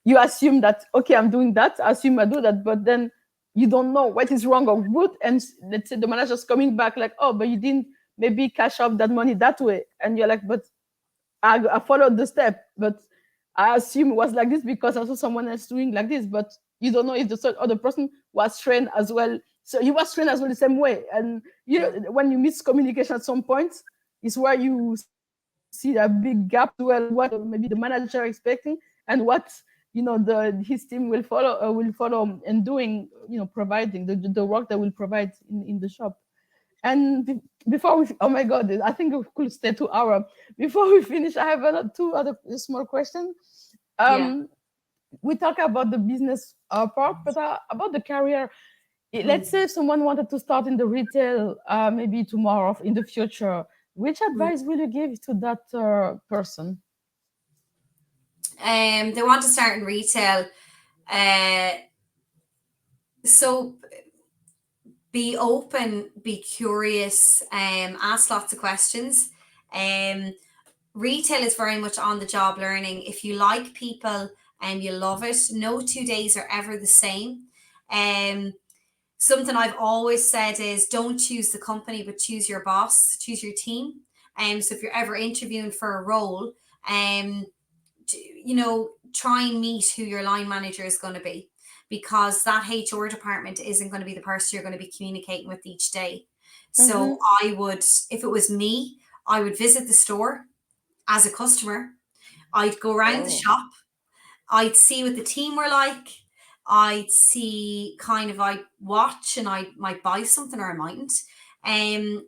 you assume that, okay, I'm doing that, I assume I do that, but then you don't know what is wrong or good. And let's say the manager's coming back like, oh, but you didn't maybe cash out that money that way, and you're like, but I followed the step, but I assume it was like this because I saw someone else doing like this. But you don't know if the other person was trained as well. So he was trained as well the same way. And Yeah. when you miscommunication at some point, is where you see that big gap as well, what maybe the manager expecting and what the his team will follow and doing, providing the work that will provide in the shop. And before we, oh my God, I think we could stay 2 hours. Before we finish, I have two other small questions. Yeah. Um, we talk about the business part, but about the career. Let's Mm, say if someone wanted to start in the retail, maybe tomorrow in the future, which mm. advice will you give to that person? They want to start in retail. Uh, so be open, be curious, ask lots of questions. Um, Retail is very much on the job learning. If you like people and you love it, no 2 days are ever the same. Um, Something I've always said is don't choose the company, but choose your boss, choose your team. So if you're ever interviewing for a role, um, try and meet who your line manager is going to be, because that HR department isn't going to be the person you're going to be communicating with each day. So Mm-hmm. I would, if it was me, I would visit the store as a customer. I'd go around the Oh. shop. I'd see what the team were like. I'd see kind of, I'd watch and I might buy something or I mightn't. And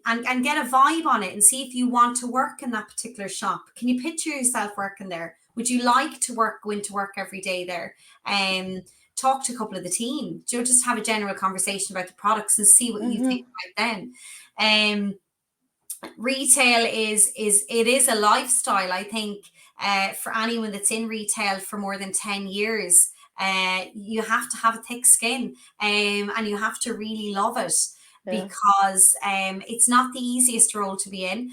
get a vibe on it and see if you want to work in that particular shop. Can you picture yourself working there? Would you like to work, go into work every day there? Um, Talk to a couple of the team. Just have a general conversation about the products and see what you think Mm-hmm. right then. Um, Retail is it is a lifestyle. I think for anyone that's in retail for more than 10 years, you have to have a thick skin, and you have to really love it, Yeah. because it's not the easiest role to be in,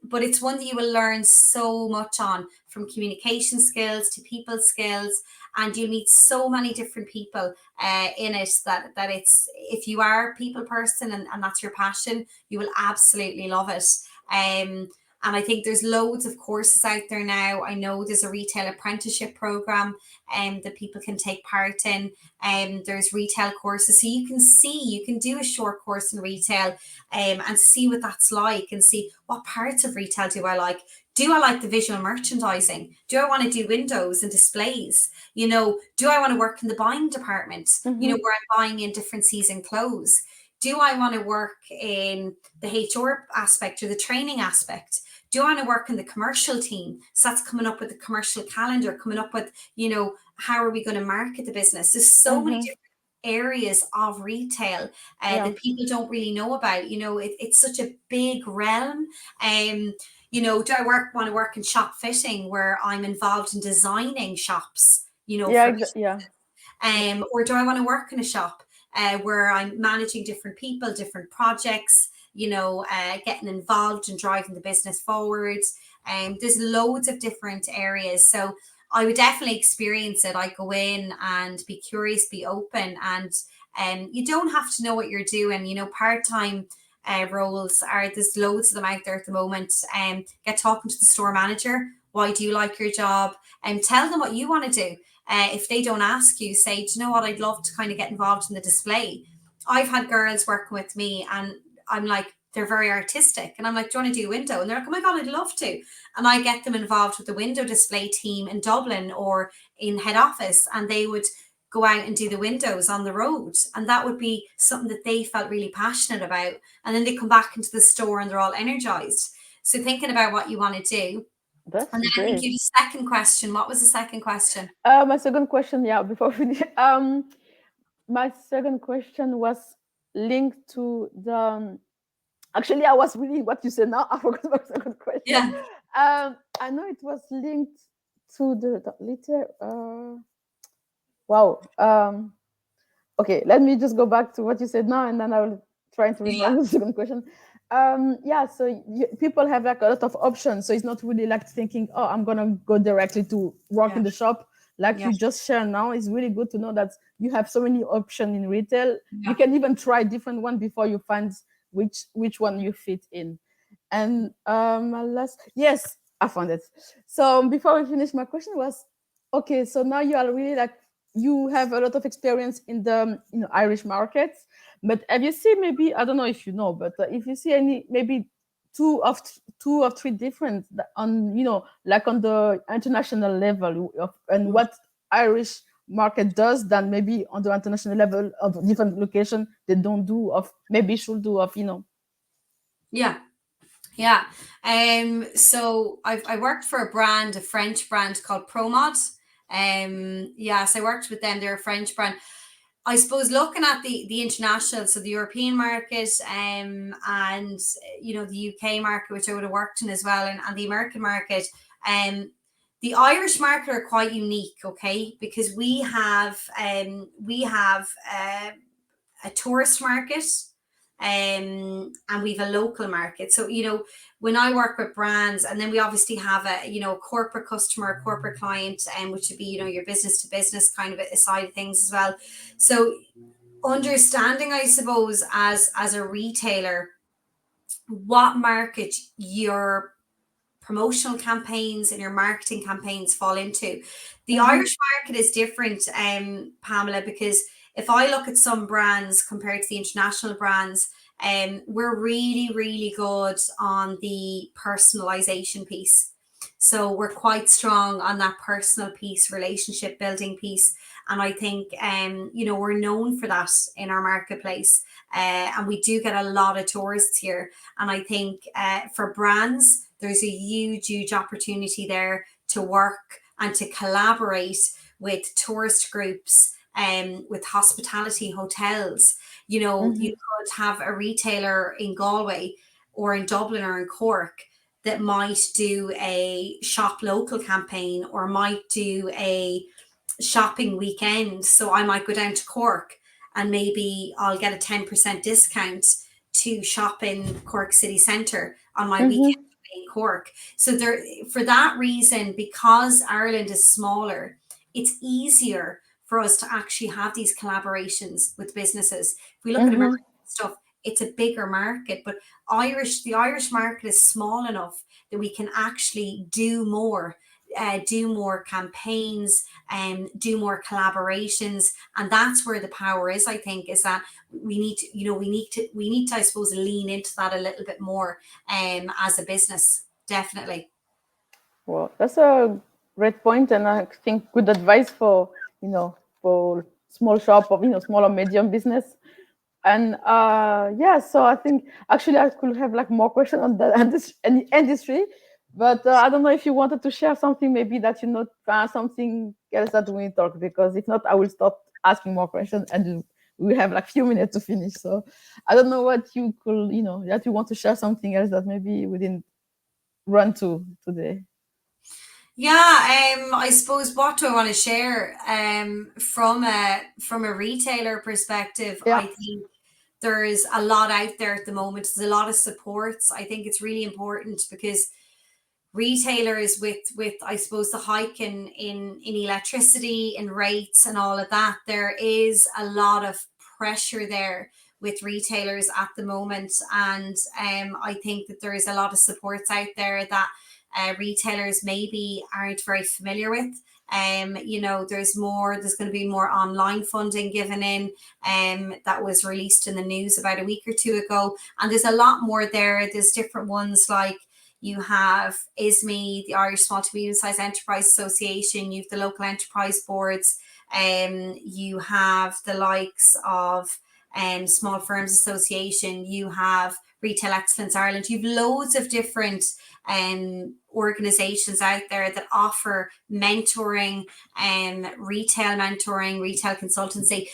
but it's one that you will learn so much on, from communication skills to people skills, and you'll meet so many different people in it, that it's, if you are a people person and that's your passion, you will absolutely love it. Um, and I think there's loads of courses out there now. I know there's a retail apprenticeship program that people can take part in. There's retail courses. So you can do a short course in retail and see what that's like, and see what parts of retail do I like. Do I like the visual merchandising? Do I want to do windows and displays? Do I want to work in the buying department, Mm-hmm. where I'm buying in different season clothes? Do I want to work in the HR aspect or the training aspect? Do I want to work in the commercial team? So that's coming up with the commercial calendar, coming up with, how are we going to market the business? There's so many Mm-hmm. different areas of retail Yeah. that people don't really know about. It's such a big realm. Do I want to work in shop fitting, where I'm involved in designing shops, Yeah. for Yeah. Yeah. or do I want to work in a shop where I'm managing different people, different projects, getting involved and driving the business forward? There's loads of different areas. So I would definitely experience it. I go in and be curious, be open, and you don't have to know what you're doing. Part-time roles there's loads of them out there at the moment. Get talking to the store manager. Why do you like your job? And tell them what you want to do. If they don't ask you, say, do you know what? I'd love to kind of get involved in the display. I've had girls working with me, and I'm like, they're very artistic. And I'm like, do you want to do a window? And they're like, oh my God, I'd love to. And I get them involved with the window display team in Dublin or in head office, and they would go out and do the windows on the road. And that would be something that they felt really passionate about. And then they come back into the store and they're all energized. So thinking about what you want to do. That's And then I think great. you had a second question. What was the second question? My second question, yeah, before we finish, my second question was linked to the. Actually, I was reading what you said now. I forgot my second question. Yeah. I know it was linked to the little. Wow. Okay, let me just go back to what you said now, and then I will try to Yeah. remember the second question. Yeah, so people have like a lot of options, so it's not really like thinking, oh, I'm gonna go directly to work Yeah. in the shop. Like Yeah. you just share now, it's really good to know that you have so many options in retail. You Yeah. can even try different one before you find which one you fit in. And my last, yes, I found it. So before we finish, my question was, okay, so now you are really like you have a lot of experience in the Irish markets, but have you seen, maybe, I don't know if you know, but if you see any, maybe two or three different on like on the international level of, and Mm. what Irish market does than maybe on the international level of different location they don't do of maybe should do of, you know. Yeah. Yeah. So I worked for a brand, a French brand called Promod. Yeah, so I worked with them. They're a French brand. I suppose looking at the international, so the European market, and the UK market, which I would have worked in as well, and the American market, um, the Irish market are quite unique, okay, because we have a tourist market, and we've a local market. So when I work with brands, and then we obviously have a corporate customer, a corporate client, and which would be your business to business kind of a side of things as well. So understanding, I suppose, as a retailer, what market your promotional campaigns and your marketing campaigns fall into. The Mm-hmm. Irish market is different, Pamela, because if I look at some brands compared to the international brands, we're really, really good on the personalization piece. So we're quite strong on that personal piece, relationship building piece. And I think, we're known for that in our marketplace. And we do get a lot of tourists here. And I think for brands, there's a huge, huge opportunity there to work and to collaborate with tourist groups and with hospitality hotels. You Mm-hmm. could have a retailer in Galway or in Dublin or in Cork that might do a shop local campaign, or might do a shopping weekend. So I might go down to Cork and maybe I'll get a 10% discount to shop in Cork city centre on my weekend Mm-hmm. in Cork. So there, for that reason, because Ireland is smaller, it's easier for us to actually have these collaborations with businesses. If we look at Mm-hmm. American stuff, it's a bigger market, but the Irish market is small enough that we can actually do more campaigns and do more collaborations. And that's where the power is, I think, is that we need to I suppose lean into that a little bit more as a business, definitely. Well, that's a great point, and I think good advice for, for small shop of, small or medium business. And yeah, so I think actually I could have like more questions on the industry, but I don't know if you wanted to share something maybe that something else that we talk, because if not, I will stop asking more questions and we have like few minutes to finish. So I don't know what you could, that you want to share something else that maybe we didn't run to today. Yeah, I suppose what do I want to share? From a retailer perspective, Yeah. I think there's a lot out there at the moment. There's a lot of supports. I think it's really important because retailers, with I suppose the hike in electricity, in rates and all of that, there is a lot of pressure there with retailers at the moment. And I think that there is a lot of supports out there that retailers maybe aren't very familiar with. There's going to be more online funding given in, that was released in the news about a week or two ago. And there's a lot more there. There's different ones, like you have ISME, the Irish Small to Medium Sized Enterprise Association, you have the local enterprise boards, you have the likes of Small Firms Association, you have Retail Excellence Ireland, you have loads of different organizations out there that offer mentoring, retail consultancy.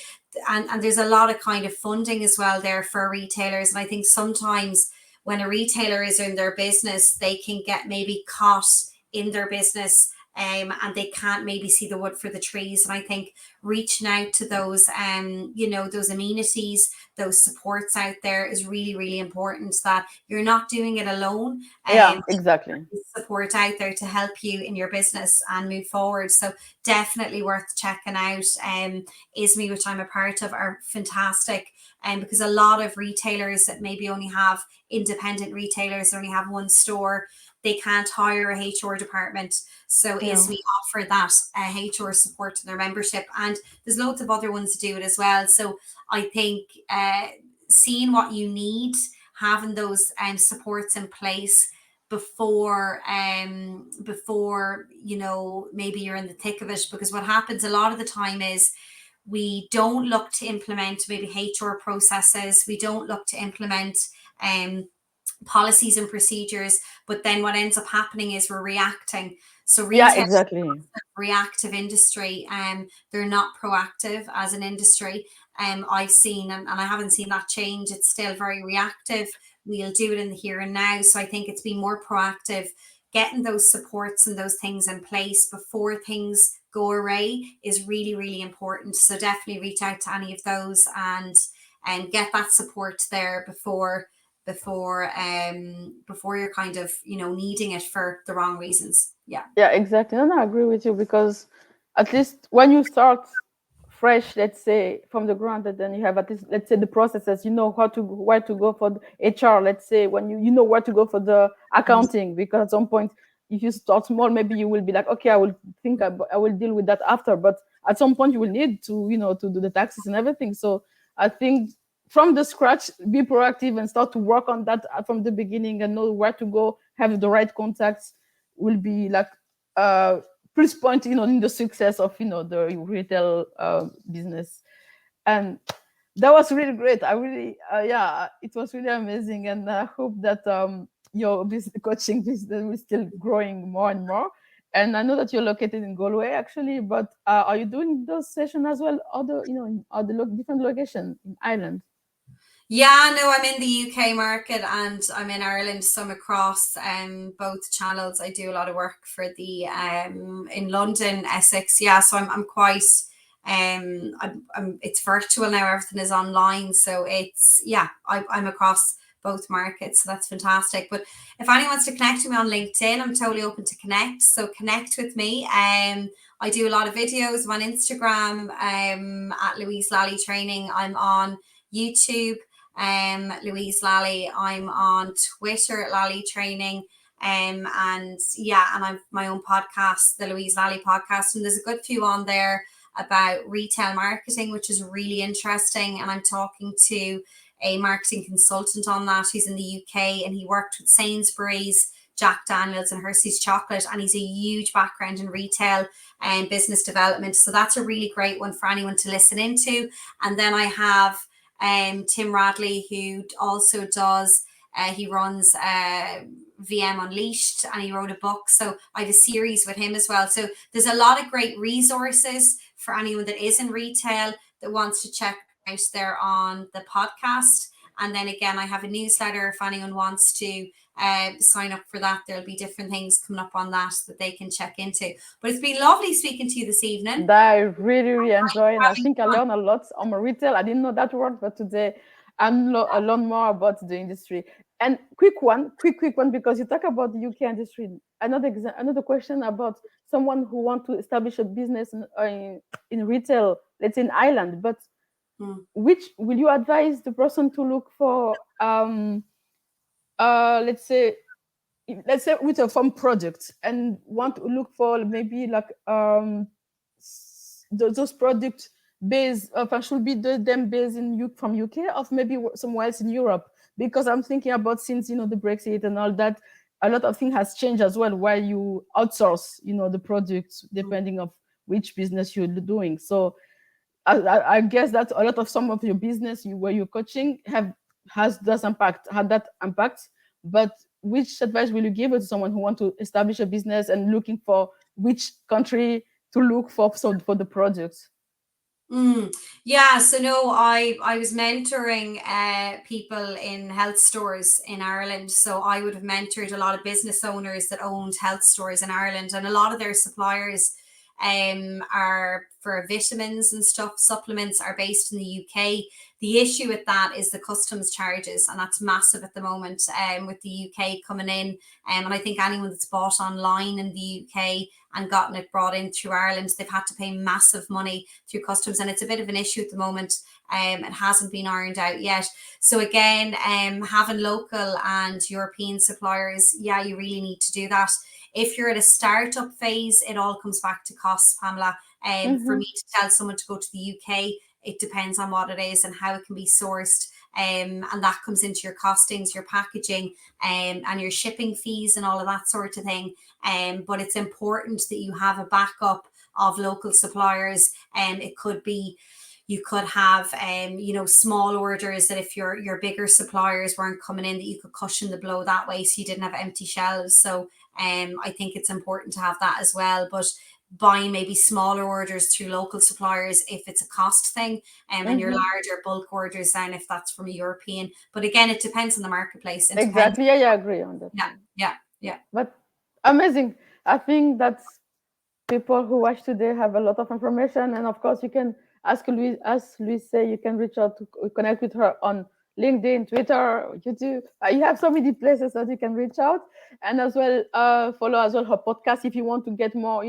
And there's a lot of kind of funding as well there for retailers. And I think sometimes when a retailer is in their business, they can get maybe caught in their business, and they can't maybe see the wood for the trees. And I think reaching out to those, those amenities, those supports out there is really, really important, that you're not doing it alone. Yeah, exactly. Support out there to help you in your business and move forward. So definitely worth checking out. ISME, which I'm a part of, are fantastic. Because a lot of retailers that maybe only have independent retailers, only have one store, they can't hire a HR department. So Yeah. ISME offer that HR support to their membership. And there's loads of other ones to do it as well. So I think seeing what you need, having those supports in place, before maybe you're in the thick of it, because what happens a lot of the time is we don't look to implement maybe HR processes, we don't look to implement um policies and procedures, but then what ends up happening is we're reacting. So Yeah, retail exactly. reactive industry, they're not proactive as an industry. I've seen, and I haven't seen that change, it's still very reactive. We'll do it in the here and now. So I think it's being more proactive, getting those supports and those things in place before things go awry is really, really important. So definitely reach out to any of those and get that support there before you're kind of needing it for the wrong reasons. Yeah. Yeah, exactly. And I agree with you because at least when you start fresh, let's say from the ground, and then you have at least, let's say, the processes, you know how to where to go for the HR. Let's say when you know where to go for the accounting, because at some point, if you start small, maybe you will be like, okay, I will think I will deal with that after. But at some point, you will need to to do the taxes and everything. So I think from the scratch, be proactive and start to work on that from the beginning and know where to go, have the right contacts will be like uh plus point in the success of the retail business. And that was really great. I really yeah, it was really amazing, and I hope that your coaching business will still growing more and more. And I know that you're located in Galway actually, but are you doing those sessions as well other in other different locations in Ireland? Yeah, no, I'm in the UK market and I'm in Ireland, so I'm across both channels. I do a lot of work for the in London, Essex. Yeah, so I'm quite it's virtual now, everything is online. So it's I'm across both markets, so that's fantastic. But if anyone wants to connect with me on LinkedIn, I'm totally open to connect. So connect with me. I do a lot of videos. I'm on Instagram at Louise Lally Training. I'm on YouTube, Louise Lally. I'm on Twitter at Lally Training. And yeah, and I've my own podcast, the Louise Lally podcast, and there's a good few on there about retail marketing, which is really interesting. And I'm talking to a marketing consultant on that who's in the UK, and he worked with Sainsbury's, Jack Daniels, and Hershey's Chocolate, and he's a huge background in retail and business development. So that's a really great one for anyone to listen into. And then I have Tim Radley, who also does, he runs VM Unleashed, and he wrote a book. So I have a series with him as well. So there's a lot of great resources for anyone that is in retail that wants to check out there on the podcast. And then again, I have a newsletter if anyone wants to sign up for that. There'll be different things coming up on that that they can check into. But it's been lovely speaking to you this evening. That I really, really enjoy, and I Having think I fun. learned a lot on my retail. I didn't know that word, but today I learn more about the industry. And quick one, because you talk about the UK industry. Another question about someone who want to establish a business in retail, let's say in Ireland. But Hmm. which will you advise the person to look for? Let's say with a farm project and want to look for maybe like those products based should be them based in from UK or maybe somewhere else in Europe, because I'm thinking about, since the Brexit and all that, a lot of things has changed as well, where you outsource the products depending of which business you're doing. So I guess that a lot of some of your business where you're coaching has does impact had that impact. But which advice will you give to someone who want to establish a business and looking for which country to look for, so for the products? Mm. Yeah, so no, I was mentoring people in health stores in Ireland. So I would have mentored a lot of business owners that owned health stores in Ireland, and a lot of their suppliers are for vitamins and stuff, supplements are based in the UK. The issue with that is the customs charges, and that's massive at the moment with the UK coming in. And I think anyone that's bought online in the UK and gotten it brought in through Ireland, they've had to pay massive money through customs, and it's a bit of an issue at the moment. It hasn't been ironed out yet. So again, having local and European suppliers, yeah, you really need to do that. If you're at a startup phase, it all comes back to costs, Pamela. For Mm-hmm. me to tell someone to go to the UK, it depends on what it is and how it can be sourced. and that comes into your costings, your packaging, and your shipping fees and all of that sort of thing. But it's important that you have a backup of local suppliers, and it could be you could have small orders that if your bigger suppliers weren't coming in, that you could cushion the blow that way, so you didn't have empty shelves. So I think it's important to have that as well. But buying maybe smaller orders through local suppliers if it's a cost thing, and your Mm-hmm. larger bulk orders then if that's from a European. But again, it depends on the marketplace and depends. Exactly. Yeah, yeah, I agree on that Yeah, one. yeah, yeah. But amazing. I think that's people who watch today have a lot of information, and of course you can ask Louise, as Louise say, you can reach out to connect with her on LinkedIn, Twitter, YouTube. You have so many places that you can reach out, and as well follow as well her podcast if you want to get more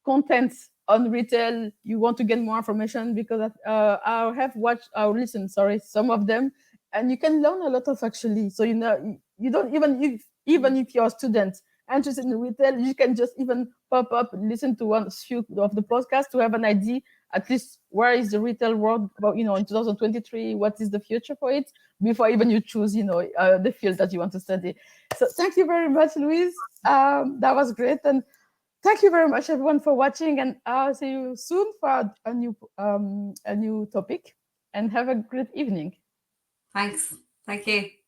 content on retail. You want to get more information, because I have watched listen, sorry, some of them, and you can learn a lot of actually. So you don't even if you're a student interested in retail, you can just even pop up and listen to one few of the podcasts to have an idea at least where is the retail world about, in 2023, what is the future for it, before even you choose, the field that you want to study. So thank you very much, Louise. That was great. And thank you very much, everyone, for watching. And I'll see you soon for a new topic. And have a great evening. Thanks. Thank you.